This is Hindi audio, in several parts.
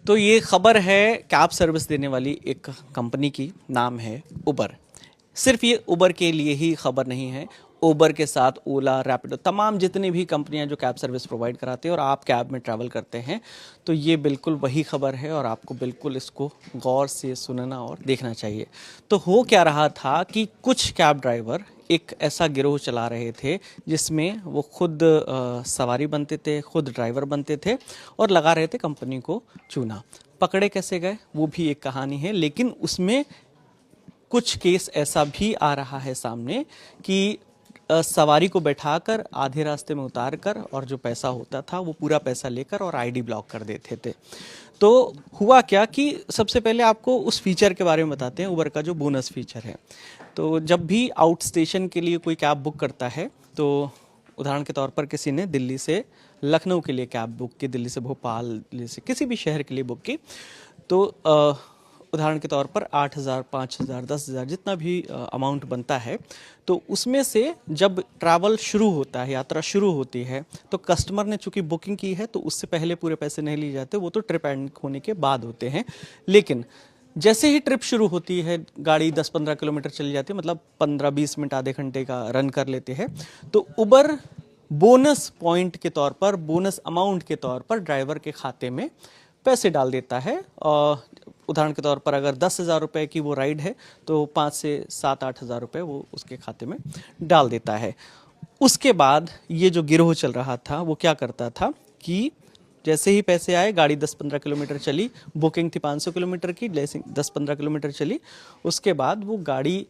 तो ये खबर है कैब सर्विस देने वाली एक कंपनी की, नाम है उबर। सिर्फ ये उबर के लिए ही खबर नहीं है, उबर के साथ ओला, रैपिडो, तमाम जितनी भी कंपनियां जो कैब सर्विस प्रोवाइड कराती हैं और आप कैब में ट्रैवल करते हैं, तो ये बिल्कुल वही खबर है और आपको बिल्कुल इसको गौर से सुनना और देखना चाहिए। तो हो क्या रहा था कि कुछ कैब ड्राइवर एक ऐसा गिरोह चला रहे थे जिसमें वो खुद सवारी बनते थे, खुद ड्राइवर बनते थे और लगा रहे थे कंपनी को चूना। पकड़े कैसे गए वो भी एक कहानी है, लेकिन उसमें कुछ केस ऐसा भी आ रहा है सामने कि सवारी को बैठाकर आधे रास्ते में उतार कर और जो पैसा होता था वो पूरा पैसा लेकर और आईडी ब्लॉक कर देते थे। तो हुआ क्या कि सबसे पहले आपको उस फीचर के बारे में बताते हैं, उबर का जो बोनस फीचर है। तो जब भी आउट स्टेशन के लिए कोई कैब बुक करता है, तो उदाहरण के तौर पर किसी ने दिल्ली से लखनऊ के लिए कैब बुक की, दिल्ली से भोपाल, दिल्ली से किसी भी शहर के लिए बुक की, तो उदाहरण के तौर पर 8,000, 5,000, 10,000 जितना भी अमाउंट बनता है, तो उसमें से जब ट्रैवल शुरू होता है, यात्रा शुरू होती है, तो कस्टमर ने चूंकि बुकिंग की है तो उससे पहले पूरे पैसे नहीं लिए जाते, वो तो ट्रिप एंड होने के बाद होते हैं। लेकिन जैसे ही ट्रिप शुरू होती है, गाड़ी 10-15 किलोमीटर चली जाती है, मतलब 15-20 मिनट, आधे घंटे का रन कर लेते हैं, तो उबर बोनस पॉइंट के तौर पर, बोनस अमाउंट के तौर पर ड्राइवर के खाते में पैसे डाल देता है। उदाहरण के तौर पर अगर 10,000 रुपये की वो राइड है तो 5 से 7-8 हज़ार रुपये वो उसके खाते में डाल देता है। उसके बाद ये जो गिरोह चल रहा था वो क्या करता था कि जैसे ही पैसे आए, गाड़ी 10-15 किलोमीटर चली, बुकिंग थी 500 किलोमीटर की, 10-15 किलोमीटर चली, उसके बाद वो गाड़ी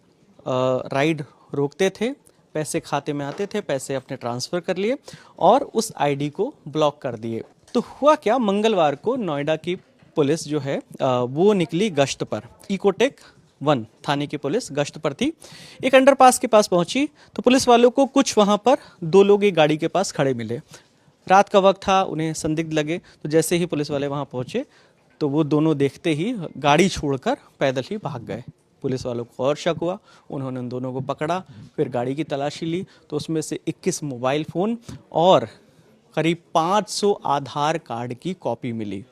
राइड रोकते थे, पैसे खाते में आते थे, पैसे अपने ट्रांसफ़र कर लिए और उस आईडी को ब्लॉक कर दिए। तो हुआ क्या, मंगलवार को नोएडा की पुलिस जो है वो निकली गश्त पर। इकोटेक 1 थाने की पुलिस गश्त पर थी, एक अंडरपास के पास पहुंची तो पुलिस वालों को कुछ वहां पर 2 लोग एक गाड़ी के पास खड़े मिले। रात का वक्त था, उन्हें संदिग्ध लगे, तो जैसे ही पुलिस वाले वहां पहुंचे तो वो दोनों देखते ही गाड़ी छोड़कर पैदल ही भाग गए। पुलिस वालों को और शक हुआ, उन्होंने उन दोनों को पकड़ा, फिर गाड़ी की तलाशी ली तो उसमें से 21 मोबाइल फ़ोन और करीब 500 आधार कार्ड की कॉपी मिली।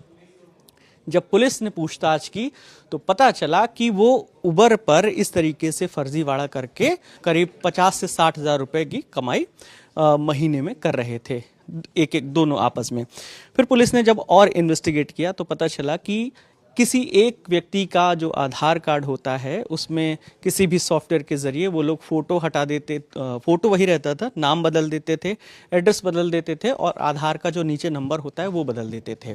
जब पुलिस ने पूछताछ की तो पता चला कि वो उबर पर इस तरीके से फर्जीवाड़ा करके करीब 50 से 60 हज़ार रुपये की कमाई महीने में कर रहे थे, एक दोनों आपस में। फिर पुलिस ने जब और इन्वेस्टिगेट किया तो पता चला कि किसी एक व्यक्ति का जो आधार कार्ड होता है उसमें किसी भी सॉफ्टवेयर के ज़रिए वो लोग फ़ोटो हटा देते, फ़ोटो वही रहता था, नाम बदल देते थे, एड्रेस बदल देते थे और आधार का जो नीचे नंबर होता है वो बदल देते थे।